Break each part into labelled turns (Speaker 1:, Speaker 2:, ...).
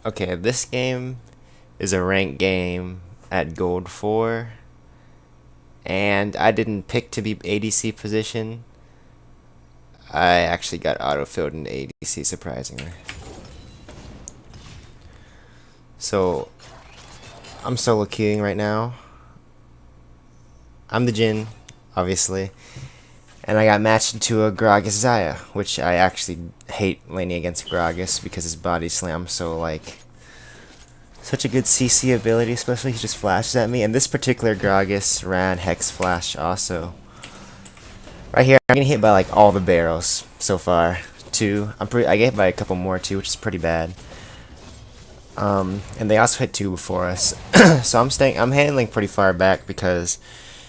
Speaker 1: Okay, this game is a ranked game at Gold 4, and I didn't pick to be ADC position. I actually got auto-filled in ADC, surprisingly. So, I'm solo queuing right now. I'm the Jhin, obviously, and I got matched into a Gragas Xayah, which I actually hate laning against Gragas because his body slam so, like, such a good CC ability, especially he just flashes at me. And this particular Gragas ran Hex Flash also. Right here, I'm getting hit by like all the barrels so far. I get hit by a couple more too, which is pretty bad. And they also hit two before us. So I'm handling pretty far back because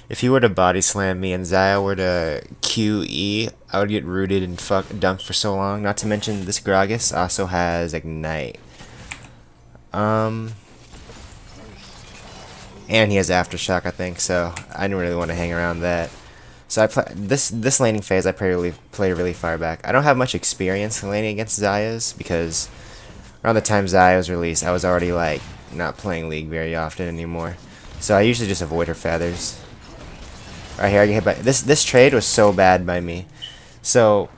Speaker 1: if he were to body slam me and Xayah were to QE, I would get rooted and dunked for so long. Not to mention this Gragas also has Ignite. And he has Aftershock, I think, so I didn't really want to hang around that. So I play this laning phase. I play really far back. I don't have much experience in laning against Xayahs because around the time Xayah was released, I was already like not playing League very often anymore. So I usually just avoid her feathers. Right here, I get hit by this trade was so bad by me. So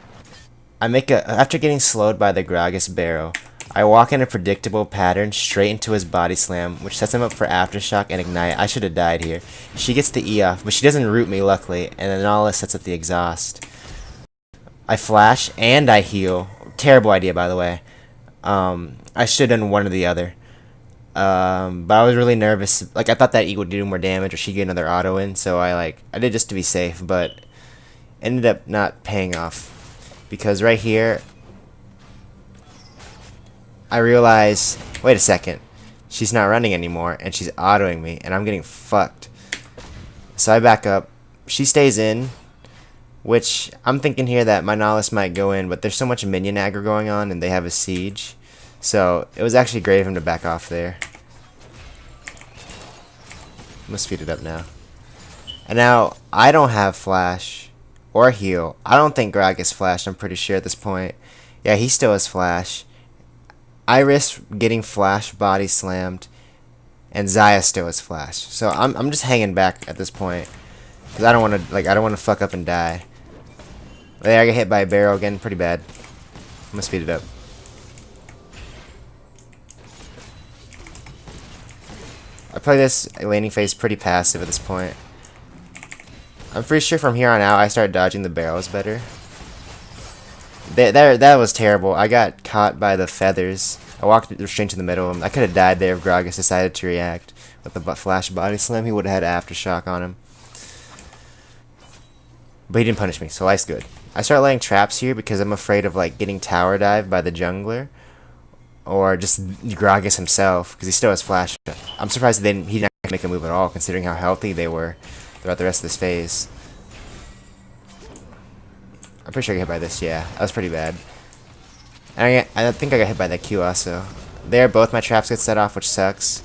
Speaker 1: after getting slowed by the Gragas Barrow, I walk in a predictable pattern straight into his body slam, which sets him up for Aftershock and Ignite. I should have died here. She gets the E off, but she doesn't root me, luckily, and then all this sets up the exhaust. I flash and I heal. Terrible idea, by the way. I should have done one or the other. But I was really nervous. Like, I thought that E would do more damage or she'd get another auto in, so I did just to be safe, but ended up not paying off. Because right here, I realize, wait a second, she's not running anymore, and she's autoing me, and I'm getting fucked. So I back up. She stays in, which I'm thinking here that my Nihilus might go in, but there's so much minion aggro going on, and they have a siege. So it was actually great of him to back off there. I'm gonna speed it up now. And now, I don't have flash or heal. I don't think Gragas flashed, I'm pretty sure at this point. Yeah, he still has flash. I risk getting flash body slammed, and Xayah still has flash. So I'm just hanging back at this point because I don't want to fuck up and die. There, I get hit by a barrel again, pretty bad. I'm gonna speed it up. I play this laning phase pretty passive at this point. I'm pretty sure from here on out I start dodging the barrels better. That was terrible. I got caught by the feathers. I walked straight to the middle of him. I could have died there if Gragas decided to react. With the flash body slam, he would have had Aftershock on him. But he didn't punish me, so life's good. I start laying traps here because I'm afraid of like getting tower dived by the jungler. Or just Gragas himself, because he still has flash. I'm surprised he didn't make a move at all, considering how healthy they were throughout the rest of this phase. I'm pretty sure I got hit by this, yeah. That was pretty bad. And I think I got hit by that Q also. There, both my traps get set off, which sucks.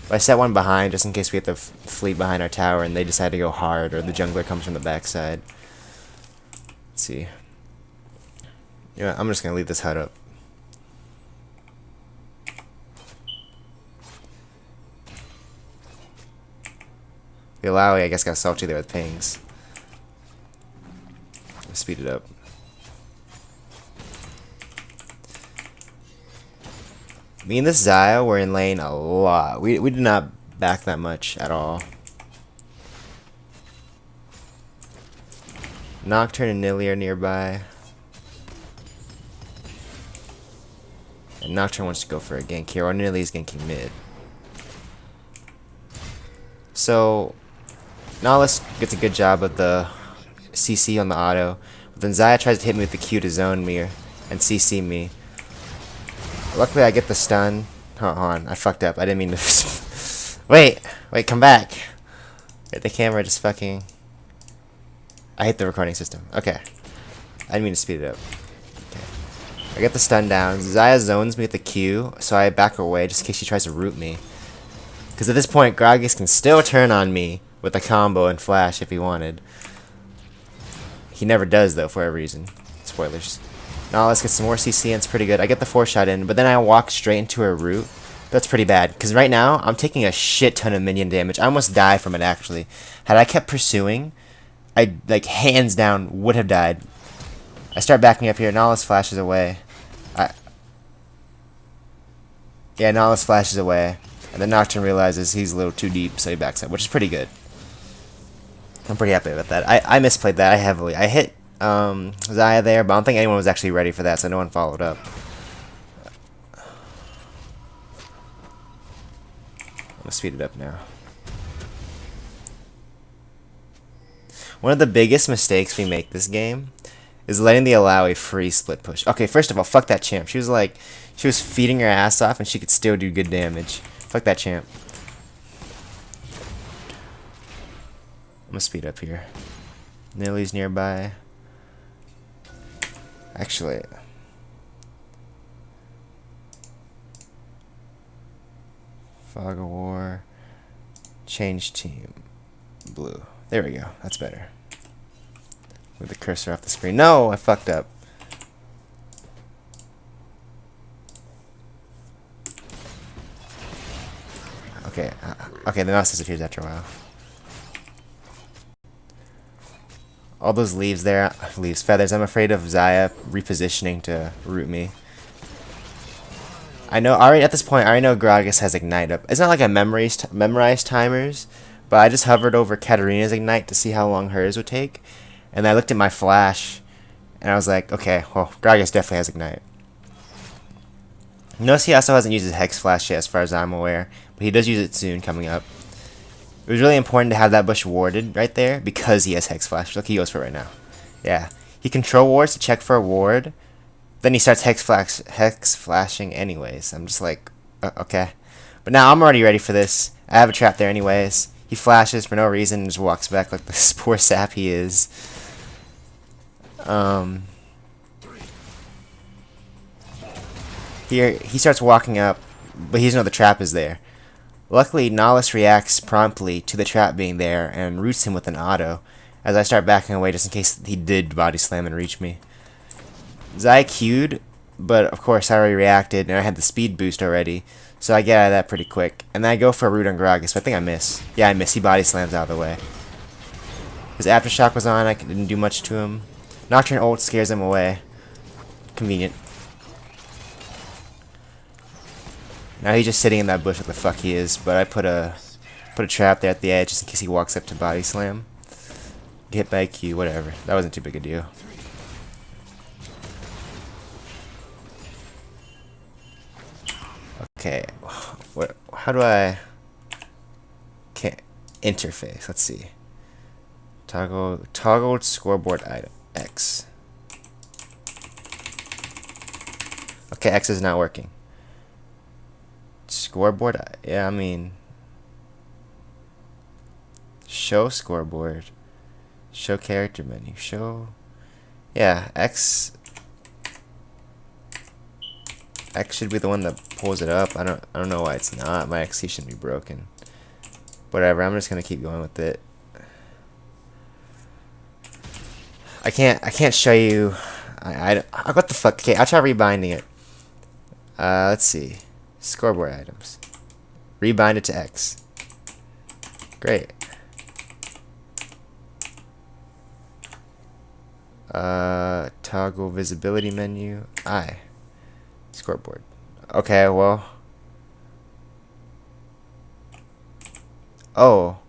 Speaker 1: But I set one behind, just in case we have to flee behind our tower and they decide to go hard, or the jungler comes from the backside. Let's see. Yeah, I'm just going to leave this HUD up. The Alawi, I guess, got salty there with pings. Let's speed it up. Me and this Xayah were in lane a lot. We did not back that much at all. Nocturne and Nilly are nearby. And Nocturne wants to go for a gank here, or Nilly is ganking mid. So, Nihilus gets a good job of the CC on the auto. But then Xayah tries to hit me with the Q to zone me and CC me. Luckily, I get the stun. Hold on, I fucked up. I didn't mean to. Wait, come back. Wait, the camera just fucking. I hate the recording system. Okay. I didn't mean to speed it up. Okay. I get the stun down. Xayah zones me with the Q, so I back away just in case she tries to root me. Because at this point, Gragas can still turn on me with a combo and flash if he wanted. He never does, though, for a reason. Spoilers. Now let's get some more CC, and it's pretty good. I get the 4-shot in, but then I walk straight into a root. That's pretty bad, because right now, I'm taking a shit ton of minion damage. I almost died from it, actually. Had I kept pursuing, I, like, hands down, would have died. I start backing up here. Nahlis flashes away. Yeah, Nahlis flashes away. And then Nocturne realizes he's a little too deep, so he backs up, which is pretty good. I'm pretty happy about that. I misplayed that heavily. I hit Xayah there, but I don't think anyone was actually ready for that, so no one followed up. I'm gonna speed it up now. One of the biggest mistakes we make this game is letting the Alawi free split push. Okay, first of all, fuck that champ. She was feeding her ass off and she could still do good damage. Fuck that champ. I'm gonna speed up here. Nilly's nearby. Actually, Fog of War. Change team. Blue. There we go. That's better. Move the cursor off the screen. No, I fucked up. Okay. Okay, the mouse disappears after a while. All those leaves there, feathers. I'm afraid of Xayah repositioning to root me. I know already at this point. I already know Gragas has Ignite up. It's not like I memorized timers, but I just hovered over Katarina's Ignite to see how long hers would take, and I looked at my flash, and I was like, okay, well, Gragas definitely has Ignite. Notice he also hasn't used his Hex Flash yet, as far as I'm aware, but he does use it soon, coming up. It was really important to have that bush warded right there because he has Hex Flash. Look, he goes for it right now. Yeah. He control wards to check for a ward. Then he starts Hex Flashing anyways. I'm just like, okay. But now I'm already ready for this. I have a trap there anyways. He flashes for no reason and just walks back like this poor sap he is. Here, he starts walking up, but he doesn't know the trap is there. Luckily, Nahlis reacts promptly to the trap being there and roots him with an auto, as I start backing away just in case he did body slam and reach me. Xayah Q'd, but of course I already reacted and I had the speed boost already, so I get out of that pretty quick. And then I go for a root on Gragas, but I think I miss. Yeah, I miss. He body slams out of the way. His Aftershock was on, I didn't do much to him. Nocturne ult scares him away. Convenient. Now he's just sitting in that bush like the fuck he is, but I put a trap there at the edge just in case he walks up to body slam. Get hit by a Q, whatever. That wasn't too big a deal. Okay, how do I interface? Let's see. Toggled scoreboard item X. Okay, X is not working. Scoreboard, yeah, I mean, show scoreboard, show character menu, show, yeah, X should be the one that pulls it up. I don't know why it's not. My XC shouldn't be broken. Whatever, I'm just gonna keep going with it. I can't show you. What the fuck? Okay, I'll try rebinding it. Let's see. Scoreboard items. Rebind it to X. Great. Toggle visibility menu. I. Scoreboard. Okay, well. Oh.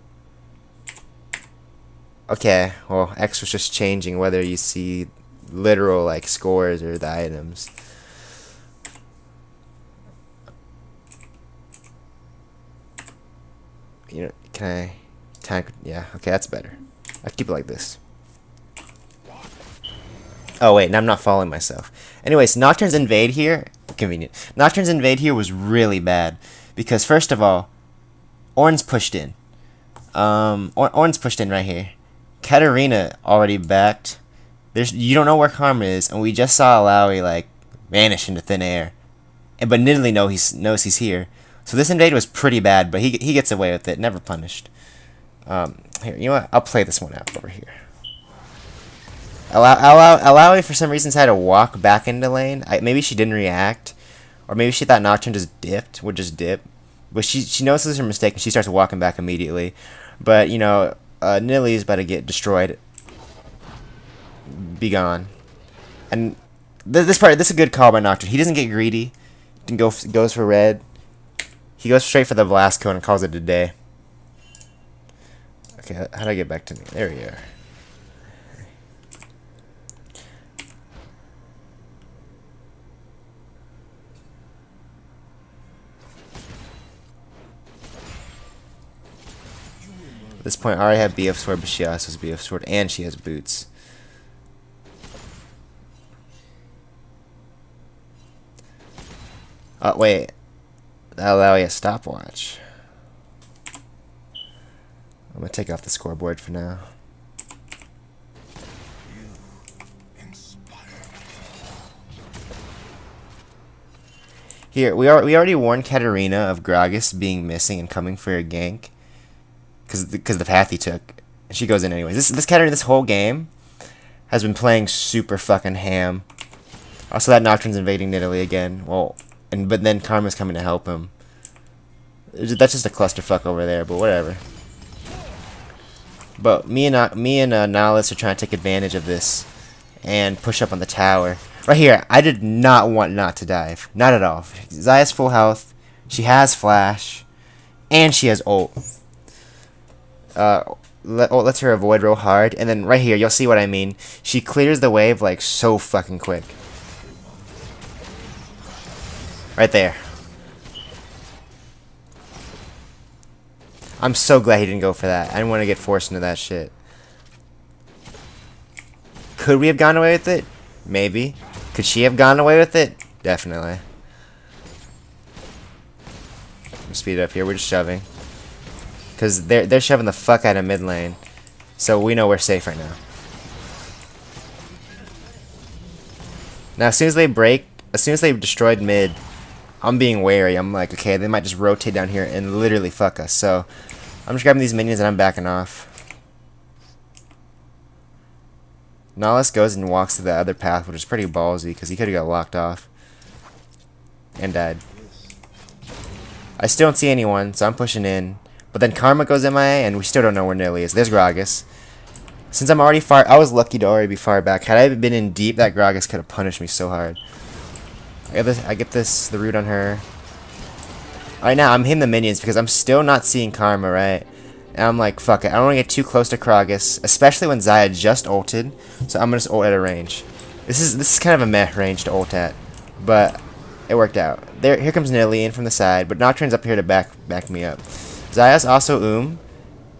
Speaker 1: Okay, well, X was just changing whether you see literal, like, scores or the items. You know, can I tank? Yeah, okay, that's better. I'll keep it like this. Oh, wait, now I'm not following myself. Anyways, Nocturne's invade here, convenient. Nocturne's invade here was really bad. Because, first of all, Ornn's pushed in. Ornn's pushed in right here. Katarina already backed. You don't know where Karma is, and we just saw Alawi, like, vanish into thin air. But Nidalee knows he's here. So this invade was pretty bad, but he gets away with it, never punished. Here, you know what? I'll play this one out over here. Allow for some reason decided to walk back into lane. Maybe she didn't react, or maybe she thought Nocturne just dipped, would just dip. But she notices her mistake and she starts walking back immediately. But you know, Nilly's about to get destroyed. Be gone. And this is a good call by Nocturne. He doesn't get greedy. He goes for red. He goes straight for the blast cone and calls it a day. Okay, how do I get back to me? There we are. At this point, I already have BF Sword, but she also has BF Sword, and she has boots. Oh, wait. That'll allow you a stopwatch. I'm going to take off the scoreboard for now. Here, we already warned Katarina of Gragas being missing and coming for a gank. Because the path he took. And she goes in anyways. This Katarina, this whole game, has been playing super fucking ham. Also, that Nocturne's invading Nidalee again. Well, but then Karma's coming to help him. That's just a clusterfuck over there, but whatever. But me and Nihilus are trying to take advantage of this and push up on the tower. Right here, I did not want not to dive. Not at all. Xayah's full health. She has flash. And she has ult. Lets her avoid real hard. And then right here, you'll see what I mean. She clears the wave like so fucking quick. Right there. I'm so glad he didn't go for that. I didn't want to get forced into that shit. Could we have gone away with it? Maybe. Could she have gone away with it? Definitely. Speed it up here. We're just shoving. Because they're shoving the fuck out of mid lane. So we know we're safe right now. Now, as soon as they've destroyed mid, I'm being wary. I'm like, okay, they might just rotate down here and literally fuck us. So I'm just grabbing these minions and I'm backing off. Nihilus goes and walks to the other path, which is pretty ballsy because he could have got locked off and died. I still don't see anyone, so I'm pushing in. But then Karma goes MIA, and we still don't know where Nidalee is. There's Gragas. Since I'm already far, I was lucky to already be far back. Had I been in deep, that Gragas could have punished me so hard. I get the root on her. Right now, I'm hitting the minions because I'm still not seeing Karma, right? And I'm like, fuck it. I don't want to get too close to Gragas, especially when Xayah just ulted. So I'm going to just ult at a range. This is kind of a meh range to ult at. But it worked out. Here comes Nidalee in from the side, but Nocturne's up here to back me up. Xayah's also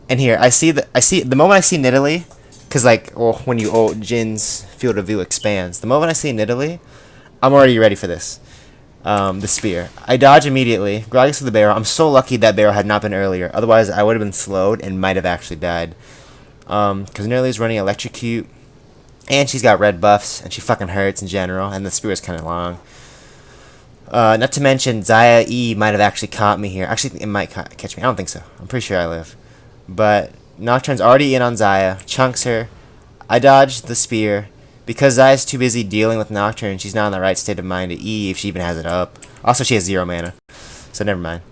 Speaker 1: and here the moment I see Nidalee, because like when you ult, Jhin's field of view expands. The moment I see Nidalee, I'm already ready for this. The spear. I dodge immediately. Gragas with the barrel. I'm so lucky that barrel had not been earlier. Otherwise, I would have been slowed and might have actually died. Because Nidalee's running electrocute, and she's got red buffs, and she fucking hurts in general. And the spear is kind of long. Not to mention, Xayah E might have actually caught me here. Actually, it might catch me. I don't think so. I'm pretty sure I live. But Nocturne's already in on Xayah. Chunks her. I dodged the spear. Because Xayah's too busy dealing with Nocturne, she's not in the right state of mind to E if she even has it up. Also, she has 0 mana. So, never mind.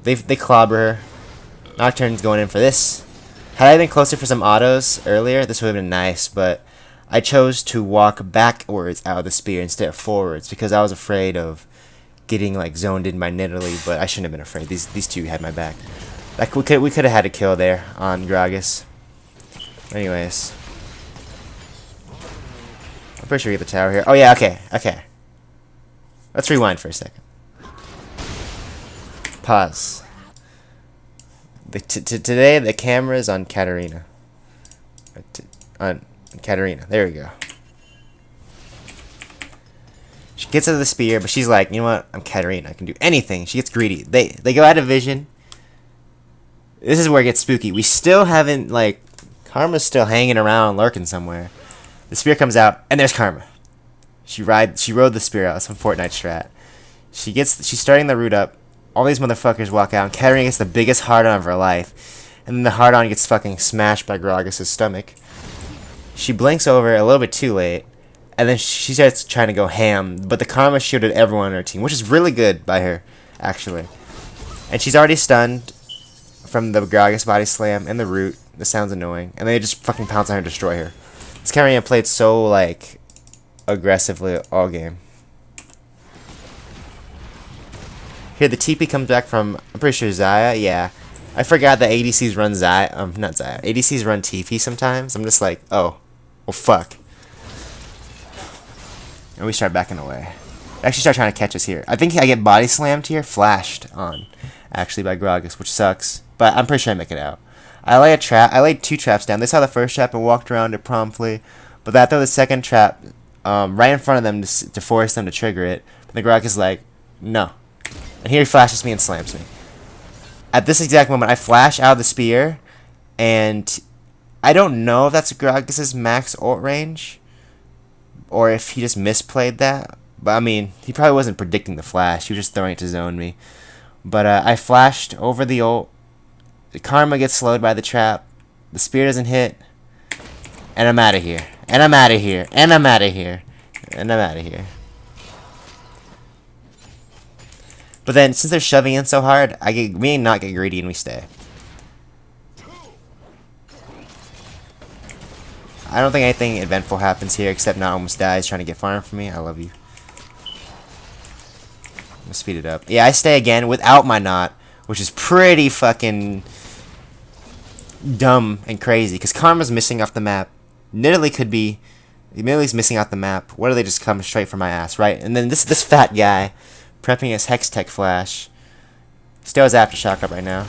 Speaker 1: They clobber her. Nocturne's going in for this. Had I been closer for some autos earlier, this would have been nice, but I chose to walk backwards out of the spear instead of forwards because I was afraid of getting like zoned in by Nidalee, but I shouldn't have been afraid. These two had my back. Like we could have had a kill there on Gragas. Anyways, I'm pretty sure we get the tower here. Oh yeah, okay. Let's rewind for a second. Pause. Today the camera is on Katarina. On Katarina. There we go. She gets out of the spear, but she's like, you know what? I'm Katarina. I can do anything. She gets greedy. They go out of vision. This is where it gets spooky. We still haven't, like, Karma's still hanging around, lurking somewhere. The spear comes out, and there's Karma. She rode the spear out. Some Fortnite strat. She's starting the root up. All these motherfuckers walk out, and Katarina gets the biggest hard-on of her life. And then the hard-on gets fucking smashed by Gragas' stomach. She blinks over a little bit too late, and then she starts trying to go ham, but the karma shielded everyone on her team, which is really good by her, actually. And she's already stunned from the Gragas body slam and the root. This sounds annoying. And they just fucking pounce on her and destroy her. This Katarina played so, like, aggressively all game. Here, the TP comes back from, I'm pretty sure Xayah, yeah. I forgot that ADCs run Xayah, not Xayah, ADCs run TP sometimes. I'm just like, oh, well fuck. And we start backing away. They actually start trying to catch us here. I think I get body slammed here, flashed on, actually, by Gragas, which sucks. But I'm pretty sure I make it out. I lay a trap. I laid 2 traps down. They saw the first trap and walked around it promptly. But I throw the second trap right in front of them to force them to trigger it. But the Gragas is like, no. And here he flashes me and slams me. At this exact moment, I flash out of the spear, and I don't know if that's Gragas' max ult range, or if he just misplayed that. But I mean, he probably wasn't predicting the flash. He was just throwing it to zone me. But I flashed over the ult. The karma gets slowed by the trap. The spear doesn't hit. And I'm out of here. And I'm out of here. And I'm out of here. And I'm out of here. But then, since they're shoving in so hard, we not get greedy and we stay. I don't think anything eventful happens here except Not almost dies trying to get farm for me. I love you. I'm gonna speed it up. Yeah, I stay again without my Not, which is pretty fucking dumb and crazy because Karma's missing off the map. Nidalee could be. Nidalee's missing out the map. What do they just come straight for my ass, right? And then this fat guy prepping his Hex Tech Flash. Still has Aftershock up right now.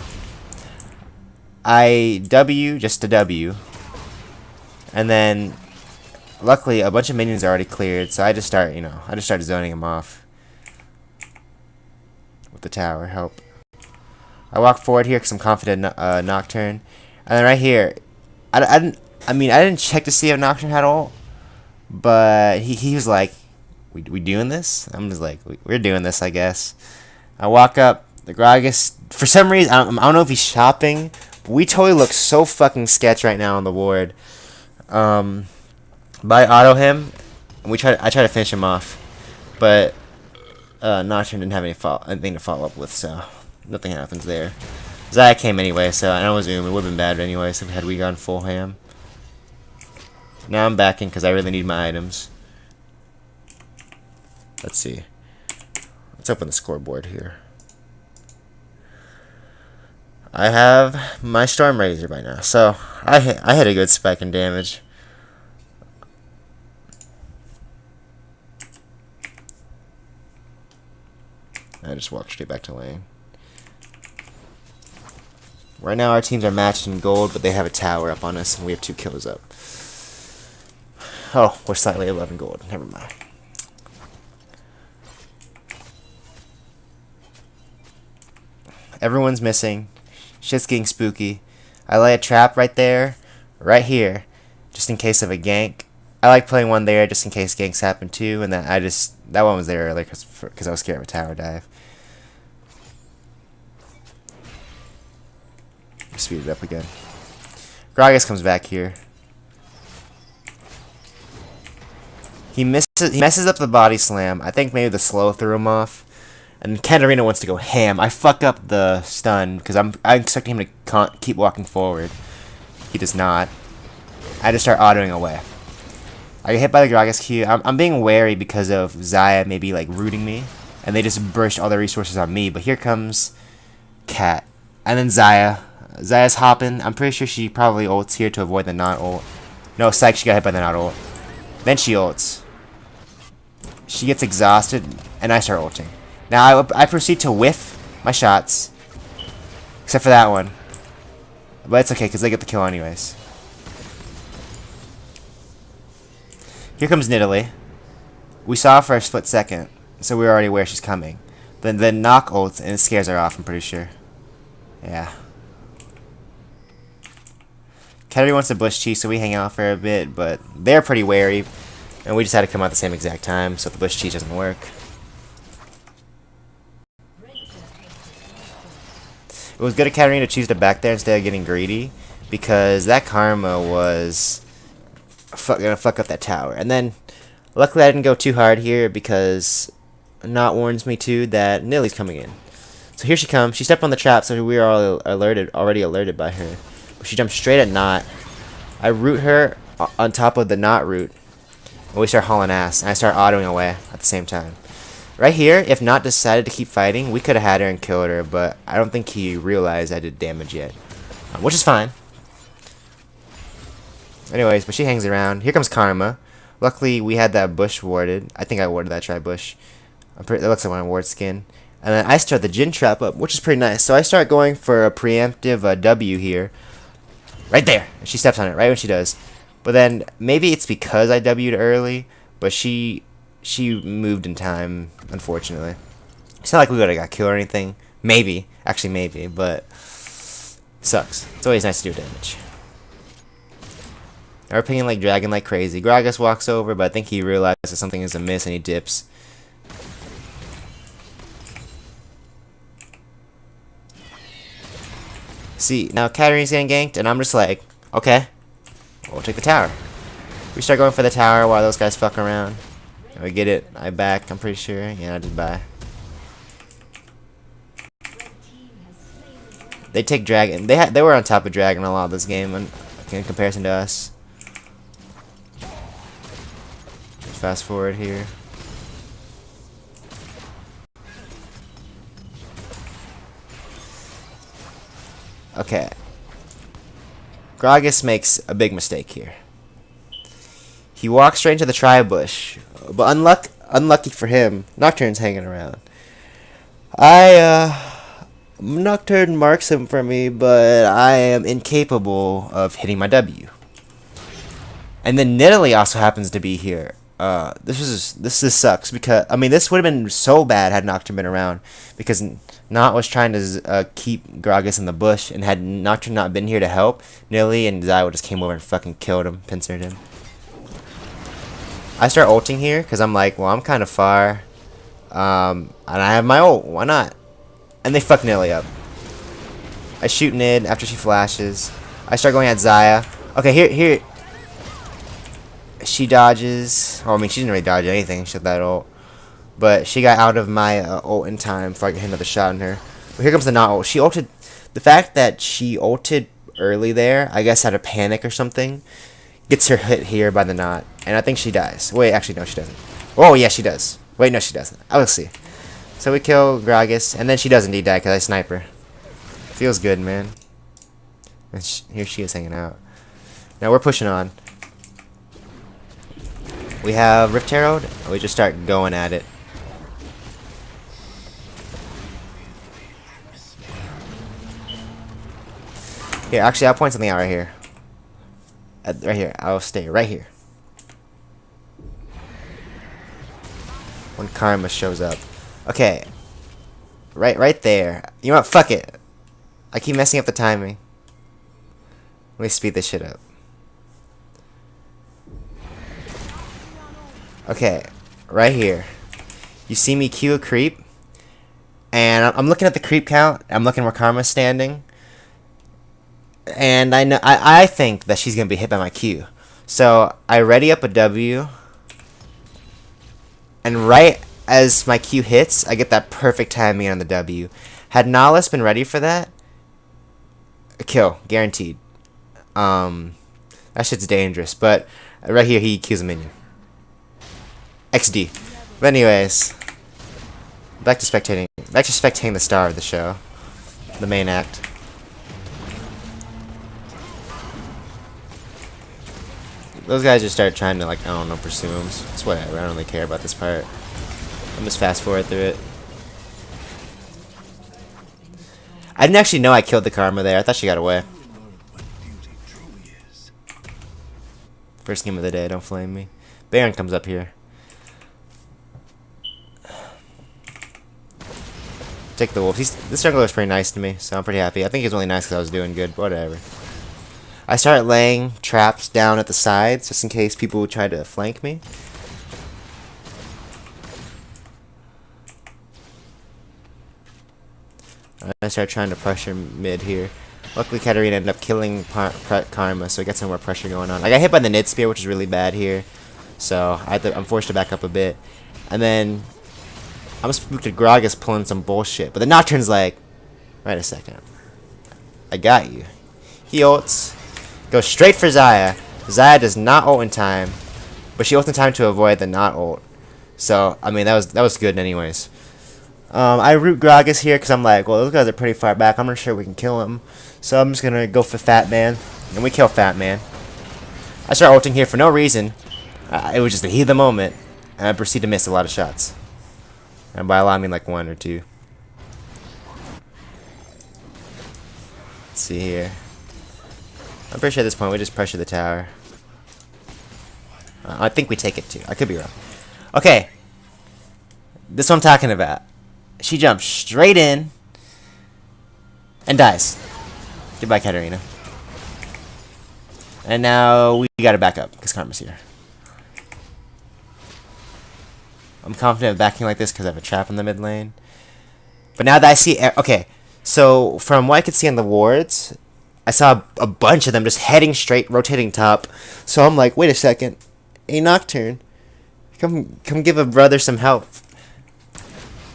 Speaker 1: I W just a W. And then, luckily, a bunch of minions are already cleared, so I just start zoning them off. With the tower, help. I walk forward here because I'm confident Nocturne. And then right here, I didn't check to see if Nocturne had ult. But he was like, we doing this? I'm just like, we're doing this, I guess. I walk up, the Gragas, for some reason, I don't know if he's shopping, but we totally look so fucking sketch right now on the board. But I auto him, and I try to finish him off, but Nocturne didn't have anything to follow up with, so nothing happens there. Xayah came anyway, so I know it was it would have been bad anyway, so had we gone full ham. Now I'm backing because I really need my items. Let's see. Let's open the scoreboard here. I have my Storm Razor by now, so I hit a good spike in damage. I just walked straight back to lane. Right now our teams are matched in gold, but they have a tower up on us, and we have 2 kills up. Oh, we're slightly 11 gold. Never mind. Everyone's missing. Shit's getting spooky. I lay a trap right there, right here, just in case of a gank. I like playing one there just in case ganks happen too, and then that one was there earlier because I was scared of a tower dive. Speed it up again. Gragas comes back here. He messes up the body slam. I think maybe the slow threw him off. And Katarina wants to go ham. I fuck up the stun because I'm expecting him to keep walking forward. He does not. I just start autoing away. I get hit by the Gragas Q. I'm being wary because of Xayah maybe like rooting me, and they just burst all their resources on me. But here comes Cat, and then Xayah. Xayah's hopping. I'm pretty sure she probably ults here to avoid the not ult. No, psych. She got hit by the not ult. Then she ults. She gets exhausted, and I start ulting. Now I proceed to whiff my shots, except for that one. But it's okay because they get the kill anyways. Here comes Nidalee. We saw her for a split second, so we were already aware she's coming. Then knock ults and it scares her off. I'm pretty sure. Yeah. Katarina wants to bush cheese, so we hang out for a bit, but they're pretty wary, and we just had to come out at the same exact time, so the bush cheese doesn't work. It was good of Katarina to choose to back there instead of getting greedy, because that karma was gonna fuck up that tower. And then, luckily I didn't go too hard here because Not warns me too that Nilly's coming in. So here she comes. She stepped on the trap, so we are all already alerted by her. But she jumps straight at Not. I root her on top of the Not root. And we start hauling ass. And I start autoing away at the same time. Right here, if Not decided to keep fighting, we could have had her and killed her. But I don't think he realized I did damage yet. Which is fine. Anyways, but she hangs around. Here comes Karma. Luckily, we had that bush warded. I think I warded that tri-bush. That looks like my ward skin. And then I start the Jhin trap up, which is pretty nice. So I start going for a preemptive W here. Right there. And she steps on it right when she does. But then maybe it's because I W'd early, but she moved in time, unfortunately. It's not like we would have got killed or anything. Maybe. Actually, maybe. But sucks. It's always nice to do damage. We're pinging like dragon like crazy. Gragas walks over, but I think he realizes something is amiss and he dips. See, now Katarine's getting ganked, and I'm just like, okay, we'll take the tower. We start going for the tower while those guys fuck around. We get it. I back, I'm pretty sure. Yeah, I did buy. They take dragon. They were on top of dragon a lot of this game in comparison to us. Fast forward here. Okay. Gragas makes a big mistake here. He walks straight into the tri-bush, but unlucky for him, Nocturne's hanging around. Nocturne marks him for me, but I am incapable of hitting my W. And then Nidalee also happens to be here. This sucks because I mean this would have been so bad had Nocturne been around because Not was trying to keep Gragas in the bush, and had Nocturne not been here to help, Nidalee and Zywo just came over and fucking killed him, pincered him. I start ulting here because I'm like, well, I'm kind of far, and I have my ult. Why not? And they fuck Nidalee up. I shoot Nid after she flashes. I start going at Xayah. Okay, here. She dodges. Oh, I mean, she didn't really dodge anything. She had that ult. But she got out of my ult in time before I could hit another shot on her. But here comes the Not ult. She ulted. The fact that she ulted early there, I guess out of panic or something, gets her hit here by the Not. And I think she dies. Wait, actually, no, she doesn't. Oh, yeah, she does. Wait, no, she doesn't. I will see. So we kill Gragas, and then she does indeed die because I snipe her. Feels good, man. And here she is hanging out. Now we're pushing on. We have Rift Herald, and we just start going at it. Here, actually, I'll point something out right here. Right here. I'll stay right here. When Karma shows up. Okay. Right there. You know what? Fuck it. I keep messing up the timing. Let me speed this shit up. Okay. Right here. You see me Q a creep. And I'm looking at the creep count. I'm looking where Karma's standing. And I think that she's going to be hit by my Q. So I ready up a W. And right as my Q hits, I get that perfect timing on the W. Had Nahus been ready for that, a kill, guaranteed. That shit's dangerous. But right here, he Qs a minion. XD. But anyways, back to spectating the star of the show, the main act. Those guys just start trying to, like, I don't know, pursue him. It's whatever. I don't really care about this part. I'm just fast forward through it. I didn't actually know I killed the Karma there. I thought she got away. First game of the day. Don't flame me. Baron comes up here. Take the wolf. This jungler was pretty nice to me, so I'm pretty happy. I think he's only nice because I was doing good. Whatever. I started laying traps down at the sides just in case people would try to flank me. I started trying to pressure mid here. Luckily, Katarina ended up killing Karma, so I got some more pressure going on. I got hit by the Nid Spear, which is really bad here. So I'm forced to back up a bit. And then I'm spooked at Gragas pulling some bullshit. But the Nocturne's like, wait a second. I got you. He ults. Goes straight for Xayah. Xayah does not ult in time. But she ults in time to avoid the not ult. So, I mean, that was good anyways. I root Gragas here because I'm like, well, those guys are pretty far back. I'm not sure we can kill him. So I'm just going to go for Fat Man. And we kill Fat Man. I start ulting here for no reason. It was just the heat of the moment. And I proceed to miss a lot of shots. And by a lot, I mean like 1 or 2. Let's see here. I'm pretty sure at this point we just pressure the tower. I think we take it too. I could be wrong. Okay. This is what I'm talking about. She jumps straight in and dies. Goodbye, Katarina. And now we gotta back up because Karma's here. I'm confident of backing like this because I have a trap in the mid lane. But now that I see... Okay, so from what I could see on the wards, I saw a bunch of them just heading straight, rotating top. So I'm like, wait a second. A Nocturne. Come give a brother some help.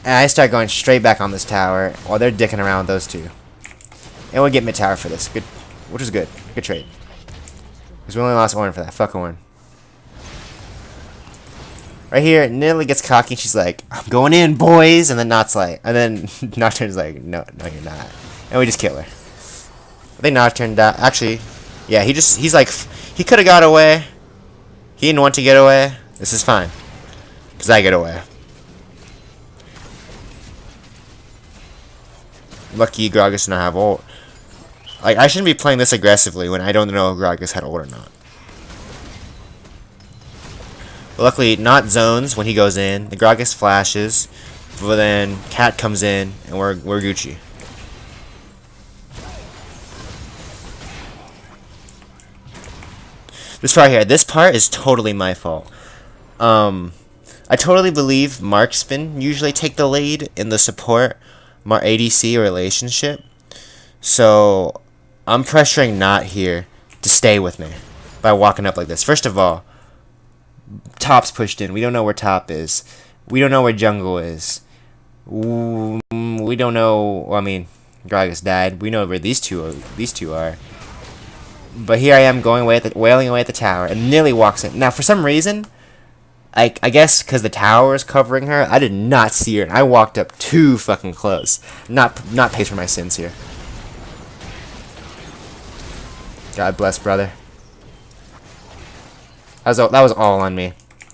Speaker 1: And I start going straight back on this tower while they're dicking around with those two. And we get mid tower for this. Good, which is good. Good trade. Because we only lost Ornn for that. Fuck Ornn. Right here, Nidalee gets cocky. She's like, I'm going in, boys. And then Nocturne's like, no, you're not. And we just kill her. I think Nocturne died. Actually, yeah, he's like, he could have got away. He didn't want to get away. This is fine. Because I get away. Lucky Gragas does not have ult. Like, I shouldn't be playing this aggressively when I don't know if Gragas had ult or not. But luckily, not zones when he goes in. The Gragas flashes. But then Cat comes in and we're Gucci. This part here. This part is totally my fault. I totally believe marksmen usually take the lead in the support ADC relationship. So I'm pressuring Not here to stay with me by walking up like this. First of all, top's pushed in. We don't know where top is. We don't know where jungle is. We don't know. Well, I mean, Gragas died. We know where these two are. But here I am going away wailing away at the tower, and nearly walks in. Now, for some reason, I guess because the tower is covering her, I did not see her, and I walked up too fucking close. Not pays for my sins here. God bless, brother. That was all on me.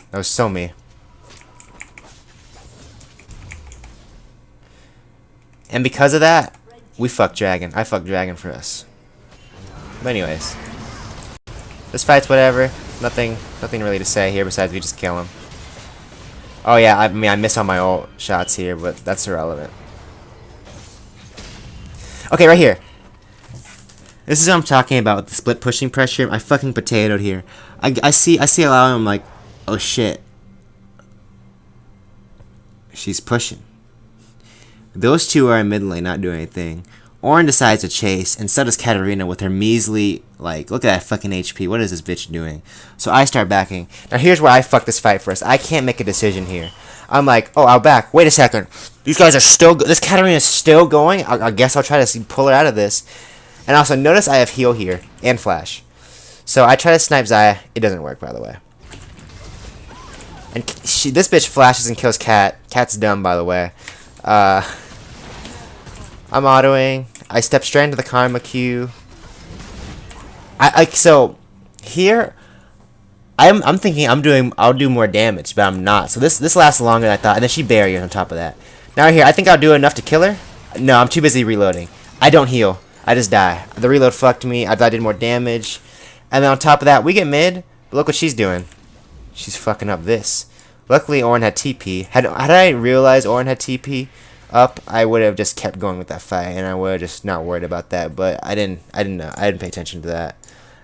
Speaker 1: That was so me. And because of that, we fucked Dragon. I fucked Dragon for us. But anyways, this fight's whatever. Nothing really to say here besides we just kill him. Oh yeah, I mean I missed all my ult shots here, but that's irrelevant. Okay, right here. This is what I'm talking about with the split pushing pressure. I fucking potatoed here. I see a lot of them like, oh shit. She's pushing. Those two are in mid lane not doing anything. Ornn decides to chase, and so does Katarina with her measly, like, look at that fucking HP. What is this bitch doing? So I start backing. Now here's where I fuck this fight for us. I can't make a decision here. I'm like, oh, I'll back. Wait a second. These guys are still, this Katarina is still going? I guess I'll try to pull her out of this. And also, notice I have heal here, and flash. So I try to snipe Xayah. It doesn't work, by the way. And this bitch flashes and kills Cat. Cat's dumb, by the way. I'm autoing. I step straight into the Karma queue. So here, I'm thinking I'll do more damage, but I'm not. So this lasts longer than I thought, and then she barriers on top of that. Now here, I think I'll do enough to kill her. No, I'm too busy reloading. I don't heal. I just die. The reload fucked me. I thought I did more damage, and then on top of that, we get mid. But look what she's doing. She's fucking up this. Luckily, Ornn had TP. Had I realized Ornn had TP up, I would have just kept going with that fight, and I would have just not worried about that. But I didn't know. I didn't pay attention to that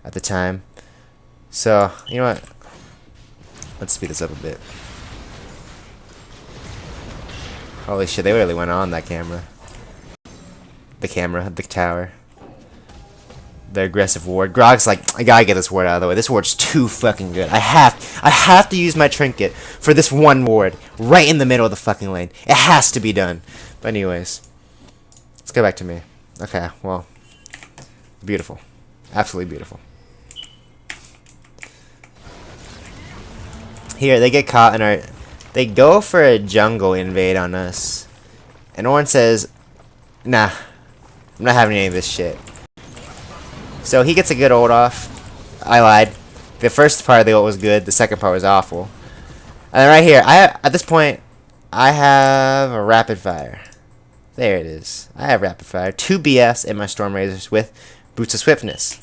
Speaker 1: at the time. So you know what? Let's speed this up a bit. Holy shit! They really went on that camera. The tower. the aggressive ward. Grog's like, I gotta get this ward out of the way. This ward's too fucking good. I have to use my trinket for this one ward right in the middle of the fucking lane. It has to be done. But anyways, let's go back to me. Okay, well, beautiful, absolutely beautiful. Here they get caught in our. They go for a jungle invade on us, and Orin says, "Nah, I'm not having any of this shit." So he gets a good ult off. I lied. The first part of the ult was good. The second part was awful. And then right here, at this point, I have a rapid fire. There it is. I have rapid fire. 2 BS in my Storm Razors with Boots of Swiftness.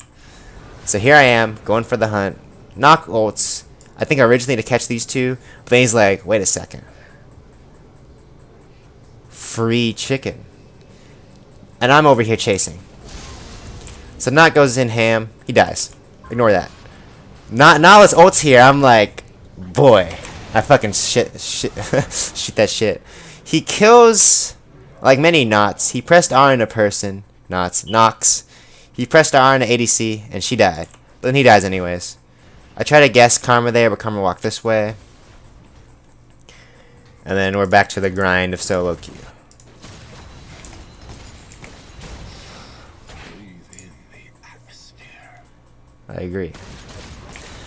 Speaker 1: So here I am, going for the hunt. Knock ults. I think originally to catch these two. But then he's like, wait a second. Free chicken. And I'm over here chasing. So Knock goes in ham. He dies. Ignore that. Nala's ult's here. I'm like, boy. I fucking shit that shit. He kills, like many Knots. He pressed R in a person. Nox. He pressed R in an ADC, and she died. But then he dies anyways. I try to guess Karma there, but Karma walked this way. And then we're back to the grind of solo queue. I agree.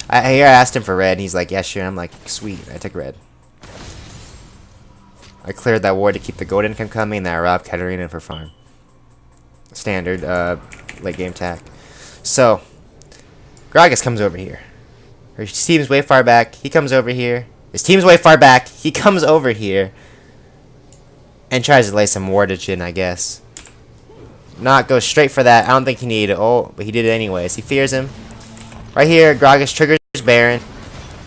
Speaker 1: I asked him for red, and he's like, yeah, sure. I'm like, sweet. I took red. I cleared that ward to keep the gold income coming, and then I robbed Katarina for farm. Standard late game tack. So, Gragas comes over here. His team's way far back. He comes over here. His team's way far back. He comes over here and tries to lay some wardage in, I guess. Not go straight for that. I don't think he needed it. Oh, but he did it anyways. He fears him. Right here, Gragas triggers Baron.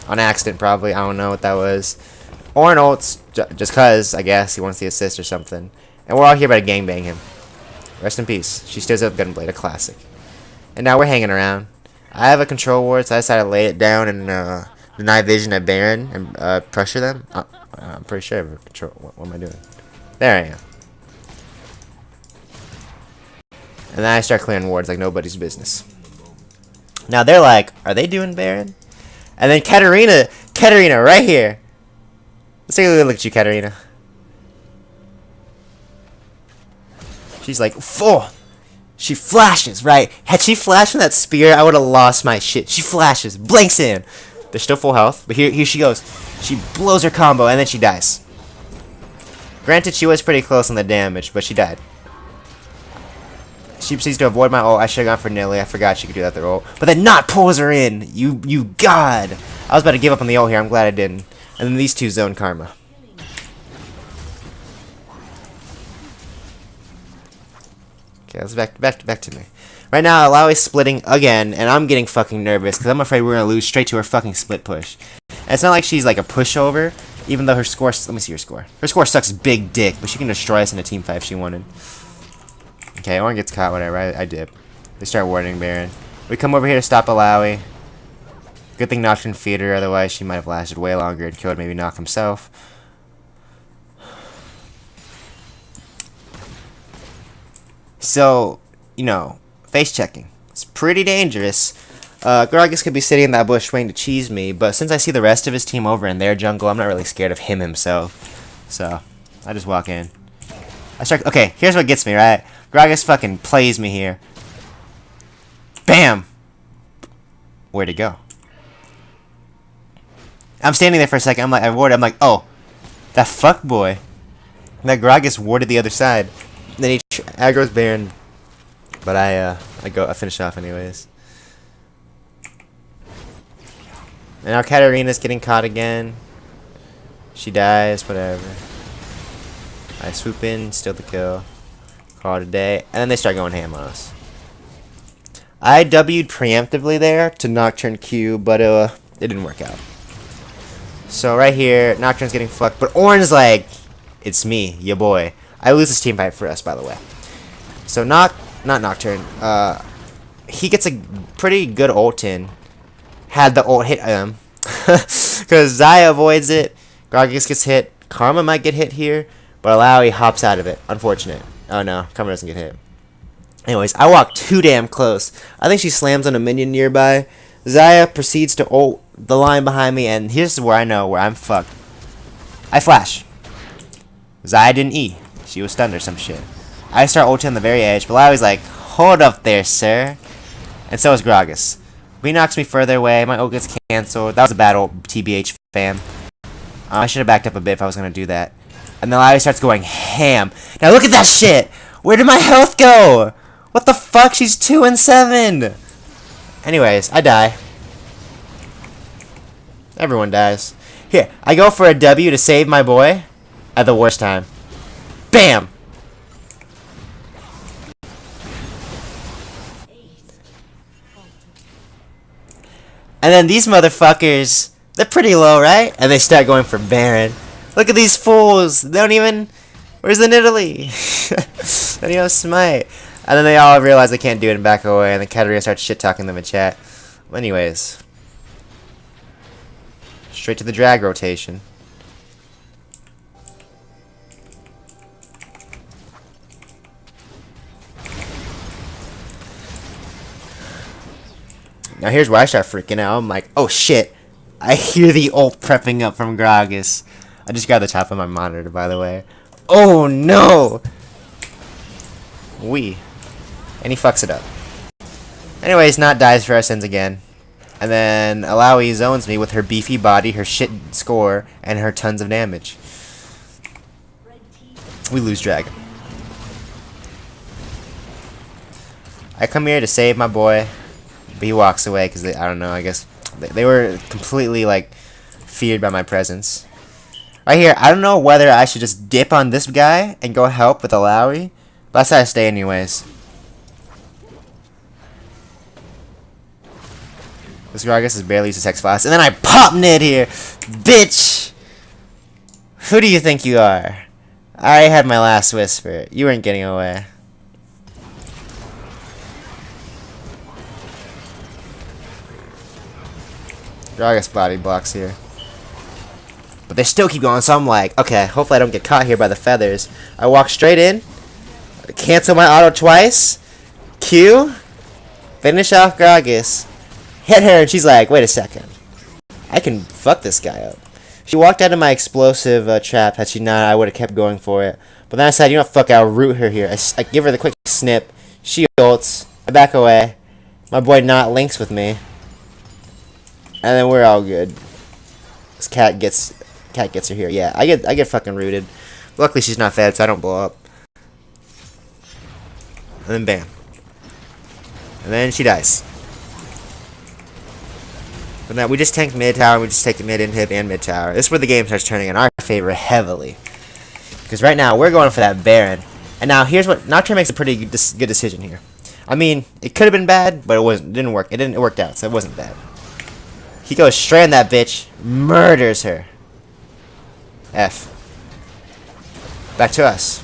Speaker 1: On accident, probably. I don't know what that was. Orin ults, just cause, I guess. He wants the assist or something. And we're all here about to gangbang him. Rest in peace. She stirs up Gunblade, a classic. And now we're hanging around. I have a control ward, so I decided to lay it down and deny vision at Baron and pressure them. I'm pretty sure I have a control. What am I doing? There I am. And then I start clearing wards like nobody's business. Now they're like, are they doing Baron? And then Katarina right here. Let's take a look at you, Katarina. She's like, full. She flashes, right? Had she flashed from that spear, I would have lost my shit. She flashes, blinks in. They're still full health, but here she goes. She blows her combo, and then she dies. Granted, she was pretty close on the damage, but she died. She proceeds to avoid my ult. I should have gone for Nilly. I forgot she could do that through ult. But then Not pulls her in. You god. I was about to give up on the ult here. I'm glad I didn't. And then these two zone Karma. Okay, let's back to me. Right now, Alawi's splitting again, and I'm getting fucking nervous because I'm afraid we're gonna lose straight to her fucking split push. And it's not like she's like a pushover, even though her score. Let me see her score. Her score sucks big dick, but she can destroy us in a team fight if she wanted. Okay, Orin gets caught, whatever. I dip. They start warding Baron. We come over here to stop Alawi. Good thing Nox didn't feed her, otherwise she might have lasted way longer and killed maybe Nox himself. So, you know, face checking. It's pretty dangerous. Gragas could be sitting in that bush waiting to cheese me, but since I see the rest of his team over in their jungle, I'm not really scared of him himself. So, I just walk in. Okay, here's what gets me, right? Gragas fucking plays me here. Bam! Where'd it go? I'm standing there for a second. I'm like, I warded. I'm like, oh, that fuck boy. That Gragas warded the other side. Then he aggro's Baron, but I finish off anyways. And now Katarina's getting caught again. She dies, whatever. I swoop in, steal the kill, call it a day, and then they start going ham on us. I W'd preemptively there to Nocturne Q, but it didn't work out. So right here, Nocturne's getting fucked, but Orin's like, it's me, ya boy. I lose this team fight for us, by the way. So not Nocturne. He gets a pretty good ult in. Had the ult hit him, because Xayah avoids it. Gragas gets hit. Karma might get hit here, but Alawi hops out of it. Unfortunate. Oh no, Karma doesn't get hit. Anyways, I walk too damn close. I think she slams on a minion nearby. Xayah proceeds to ult the line behind me, and here's where I know where I'm fucked. I flash. Xayah didn't E. She was stunned or some shit. I start ulting on the very edge, but Lowie's like, hold up there, sir. And so is Gragas. B knocks me further away, my ult gets cancelled. That was a bad ult, TBH fam. I should have backed up a bit if I was going to do that. And then Lowie starts going ham. Now look at that shit! Where did my health go? What the fuck? She's 2 and 7! Anyways, I die. Everyone dies. Here, I go for a W to save my boy at the worst time. BAM! And then these motherfuckers, they're pretty low, right? And they start going for Baron. Look at these fools! They don't even... Where's the Nidalee? They don't even have Smite. And then they all realize they can't do it and back away, and then Katarina starts shit-talking them in chat. Anyways. Straight to the drag rotation. Now here's where I start freaking out. I'm like, oh shit. I hear the ult prepping up from Gragas. I just got the top of my monitor, by the way. Oh no! And he fucks it up. Anyways, Not dies for our sins again. And then Alawi zones me with her beefy body, her shit score, and her tons of damage. We lose Dragon. I come here to save my boy, but he walks away because I don't know, I guess they were completely like feared by my presence. Right here, I don't know whether I should just dip on this guy and go help with Alawi, but I decided to stay anyways. This Gragas is barely used his Hex Flash, and then I pop Nid here! Bitch! Who do you think you are? I already had my last whisper. You weren't getting away. Gragas body blocks here. But they still keep going, so I'm like, okay, hopefully I don't get caught here by the feathers. I walk straight in, cancel my auto twice, Q, finish off Gragas, hit her, and she's like, wait a second. I can fuck this guy up. She walked out of my explosive trap. Had she not, I would have kept going for it. But then I said, you know what, fuck, I'll root her here. I give her the quick snip. She ults. I back away. My boy Not links with me. And then we're all good. This cat gets her here. Yeah, I get fucking rooted. Luckily she's not fed, so I don't blow up. And then bam. And then she dies. But now we just tanked mid tower, we just take the mid inhib and mid tower. This is where the game starts turning in our favor heavily. Because right now we're going for that Baron. And now here's what Nocturne makes a pretty good decision here. I mean, it could have been bad, but it didn't work. It worked out, so it wasn't bad. He goes straight on that bitch, murders her. F. Back to us.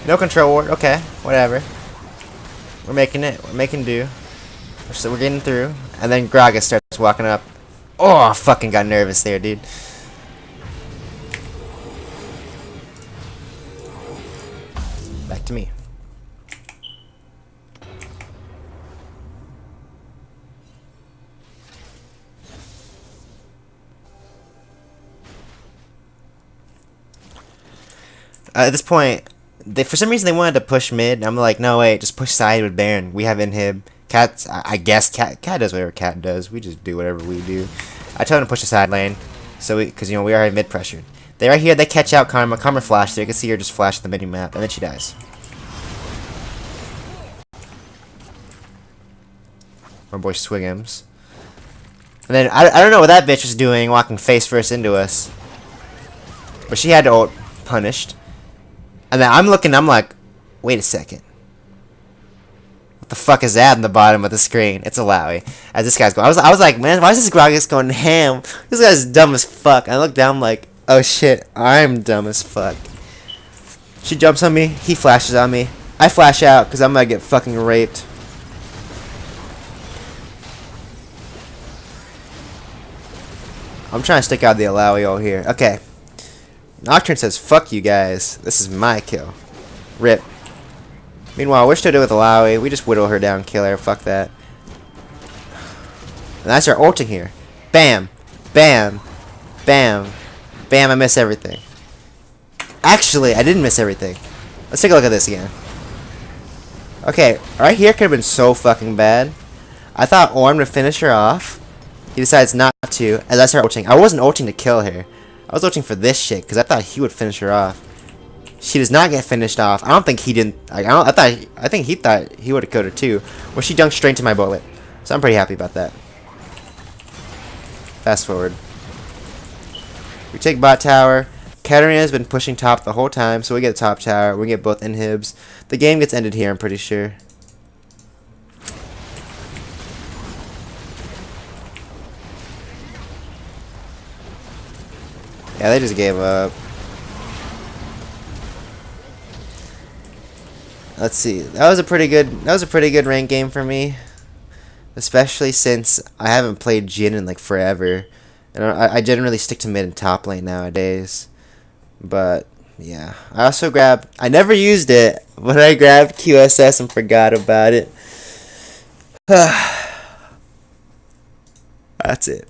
Speaker 1: No control ward, okay, whatever. We're making it, we're making do. So we're getting through. And then Gragas starts walking up. Oh, I fucking got nervous there, dude. Back to me. At this point, for some reason they wanted to push mid. I'm like, no wait, just push side with Baron. We have inhib. Cat's, I guess Cat does whatever Cat does. We just do whatever we do. I told him to push the side lane, so because you know we are mid pressured. They right here. They catch out Karma. Karma flash. So you can see her just flash the mini map, and then she dies. My boy Swiggums. And then I don't know what that bitch was doing, walking face first into us. But she had to ult punished. And then I'm looking. I'm like, wait a second. What the fuck is that in the bottom of the screen? It's a Lowy. As this guy's going, I was like, man, why is this Gragas going ham? This guy's dumb as fuck. I look down, I'm like, oh shit, I'm dumb as fuck. She jumps on me. He flashes on me. I flash out because I'm gonna get fucking raped. I'm trying to stick out the Alawi here. Okay. Nocturne says, fuck you guys. This is my kill. Rip. Meanwhile, we're still doing with Alawi. We just whittle her down, kill her. Fuck that. And I start ulting here. Bam. Bam. Bam. Bam, I miss everything. Actually, I didn't miss everything. Let's take a look at this again. Okay, right here could have been so fucking bad. I thought Orm would finish her off. He decides not to, as I start ulting. I wasn't ulting to kill her. I was ulting for this shit, because I thought he would finish her off. She does not get finished off. I don't think he didn't. I think he thought he would have killed her too. Well, she dunked straight into my bullet, so I'm pretty happy about that. Fast forward. We take bot tower. Katarina has been pushing top the whole time, so we get top tower. We get both inhibs. The game gets ended here, I'm pretty sure. Yeah, they just gave up. Let's see. That was a pretty good rank game for me, especially since I haven't played Jhin in like forever, and I generally stick to mid and top lane nowadays. But yeah, I never used it, but I grabbed QSS and forgot about it. That's it.